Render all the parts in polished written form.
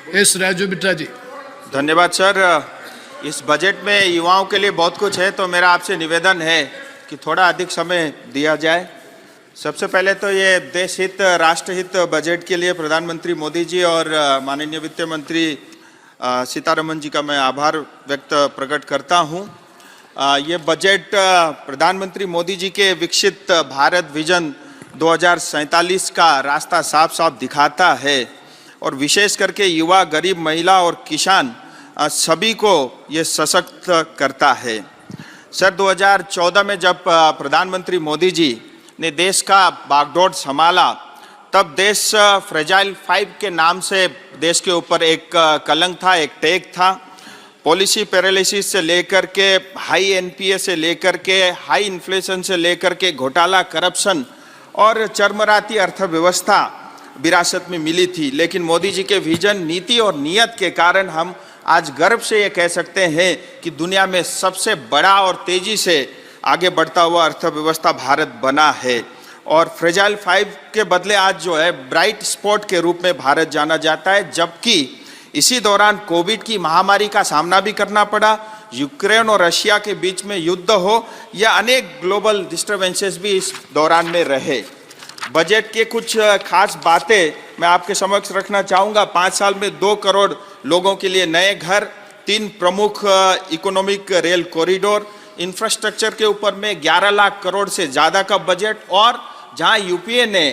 S Raju Bitta जी। धन्यवाद sir. इस budget में युवाओं के लिए बहुत कुछ है, तो मेरा आपसे निवेदन है कि थोड़ा अधिक समय दिया जाए। सबसे पहले तो ये देश हित राष्ट्रहित बजट के लिए प्रधानमंत्री मोदी जी और माननीय वित्त मंत्री सीतारमण जी का मैं आभार प्रकट करता हूँ। ये बजट प्रधानमंत्री मोदी जी के विकसित भारत विजन 2047 का रास्ता साफ साफ दिखाता है और विशेष करके युवा, गरीब, महिला और किसान सभी को ये सशक्त करता है। सर 2014 में जब प्रधानमंत्री मोदी जी ने देश का बागडोर संभाला, तब देश फ्रेजाइल 5 के नाम से देश के ऊपर एक कलंक था, एक टैग था। पॉलिसी पैरालिसिस से लेकर के हाई एनपीए से लेकर के हाई इन्फ्लेशन से लेकर के घोटाला, करप्शन और चरमराती अर्थव्यवस्था विरासत में मिली थी। लेकिन मोदी जी के विजन, नीति और नियत के कारण हम आज गर्व से ये कह सकते हैं कि दुनिया में सबसे बड़ा और तेजी से आगे बढ़ता हुआ अर्थव्यवस्था भारत बना है। और फ्रेजाइल 5 के बदले आज जो है ब्राइट स्पॉट के रूप में भारत जाना जाता है। जबकि इसी दौरान कोविड की महामारी का सामना भी करना पड़ा, यूक्रेन और रशिया के बीच में युद्ध हो या अनेक ग्लोबल डिस्टर्बेंसेस भी इस दौरान में रहे। बजट के कुछ खास बातें मैं आपके समक्ष रखना चाहूँगा। 5 साल में 2 करोड़ लोगों के लिए नए घर, 3 प्रमुख इकोनॉमिक रेल कॉरिडोर, इंफ्रास्ट्रक्चर के ऊपर में 11 लाख करोड़ से ज़्यादा का बजट, और जहां यूपीए ने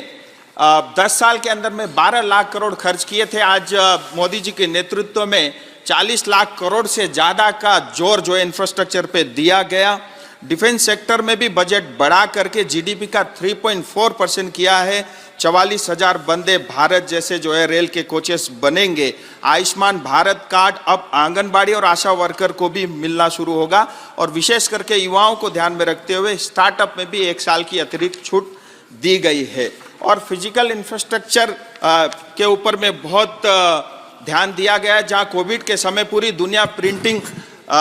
10 साल के अंदर में 12 लाख करोड़ खर्च किए थे, आज मोदी जी के नेतृत्व में 40 लाख करोड़ से ज़्यादा का जोर जो है इंफ्रास्ट्रक्चर पे दिया गया। डिफेंस सेक्टर में भी बजट बढ़ा करके जीडीपी का 3.4% किया है। 44,000 वंदे भारत जैसे जो है रेल के कोचेस बनेंगे। आयुष्मान भारत कार्ड अब आंगनबाड़ी और आशा वर्कर को भी मिलना शुरू होगा। और विशेष करके युवाओं को ध्यान में रखते हुए स्टार्टअप में भी 1 साल की अतिरिक्त छूट दी गई है। और फिजिकल इंफ्रास्ट्रक्चर के ऊपर में बहुत ध्यान दिया गया है। जहाँ कोविड के समय पूरी दुनिया प्रिंटिंग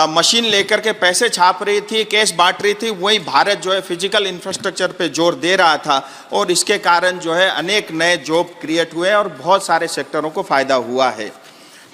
मशीन लेकर के पैसे छाप रही थी, कैश बांट रही थी, वहीं भारत जो है फिजिकल इंफ्रास्ट्रक्चर पे जोर दे रहा था और इसके कारण जो है अनेक नए जॉब क्रिएट हुए और बहुत सारे सेक्टरों को फायदा हुआ है।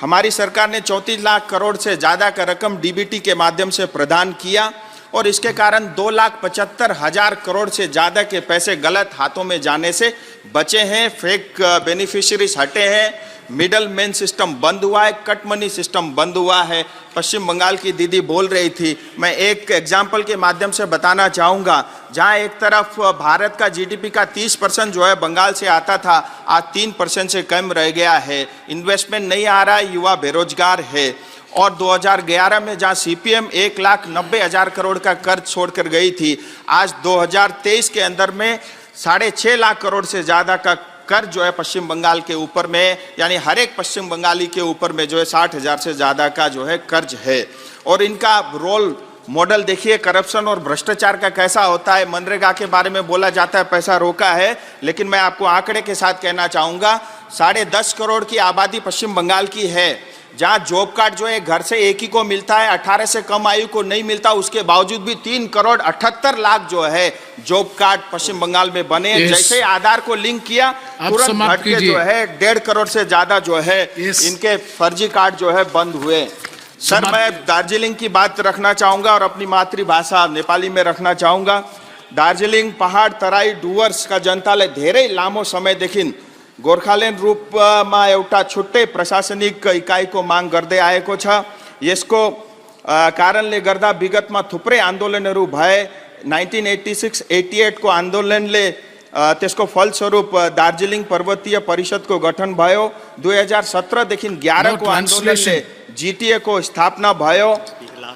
हमारी सरकार ने 34 लाख करोड़ से ज़्यादा का रकम डीबीटी के माध्यम से प्रदान किया और इसके कारण 2,75,000 करोड़ से ज़्यादा के पैसे गलत हाथों में जाने से बचे हैं। फेक बेनिफिशियरीज हटे हैं, मिडल मैन सिस्टम बंद हुआ है, कट मनी सिस्टम बंद हुआ है। पश्चिम बंगाल की दीदी बोल रही थी, मैं एक एग्जाम्पल के माध्यम से बताना चाहूँगा। जहाँ एक तरफ भारत का जीडीपी का 30% जो है बंगाल से आता था, आज 3% से कम रह गया है। इन्वेस्टमेंट नहीं आ रहा है, युवा बेरोजगार है। और 2011 में जहाँ सीपीएम 1,90,000 करोड़ का कर्ज छोड़कर गई थी, आज 2023 के अंदर में 6.5 लाख करोड़ से ज़्यादा का कर्ज जो है पश्चिम बंगाल के ऊपर में, यानी हर एक पश्चिम बंगाली के ऊपर में जो है 60,000 से ज़्यादा का जो है कर्ज है। और इनका रोल मॉडल देखिए, करप्शन और भ्रष्टाचार का कैसा होता है। मनरेगा के बारे में बोला जाता है पैसा रोका है, लेकिन मैं आपको आंकड़े के साथ कहना चाहूँगा, 10.5 करोड़ की आबादी पश्चिम बंगाल की है, जहाँ जॉब कार्ड जो है घर से एक ही को मिलता है, 18 से कम आयु को नहीं मिलता। उसके बावजूद भी 3,78,00,000 जो है जॉब कार्ड पश्चिम बंगाल में बने। जैसे आधार को लिंक किया, तुरंत घट के जो है 1.5 करोड़ से ज्यादा जो है इनके फर्जी कार्ड जो है बंद हुए। सर मैं दार्जिलिंग की बात रखना चाहूंगा और अपनी मातृभाषा नेपाली में रखना चाहूंगा। दार्जिलिंग पहाड़ तराई डुवर्स का जनताले धेरै लामो समयदेखि गोर्खाल्यान्ड रूपमा एउटा छुट्टै प्रशासनिक इकाइको माग गर्दै आएको छ। यसको कारणले गर्दा विगतमा थुप्रै आन्दोलनहरू भए। 1986-88 को आन्दोलनले त्यसको फलस्वरूप दार्जिलिङ पर्वतीय परिषदको गठन भयो। 2017 देखि 11 को आन्दोलनले जीटीए को स्थापना भयो।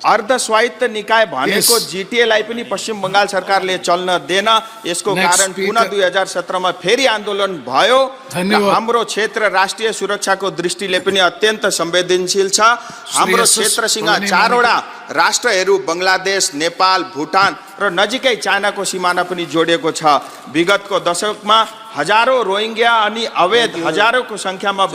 अर्ध स्वायत्त निकाय भनेको जीटीएलाई पनि पश्चिम बंगाल सरकारले चल्न देन। यसको कारण पुनः 2017 मा फेरि आन्दोलन भयो। हाम्रो क्षेत्र राष्ट्रिय सुरक्षाको दृष्टिले पनि अत्यन्त संवेदनशील छ। हाम्रो क्षेत्रसँग 4 वटा राष्ट्रहरू बंगलादेश, नेपाल, भुटान र नजिकै चाइनाको सिमाना पनि जोडिएको छ। विगतको दशकमा हजारौं रोहिंग्या अनि अवैध हजारौंको संख्यामा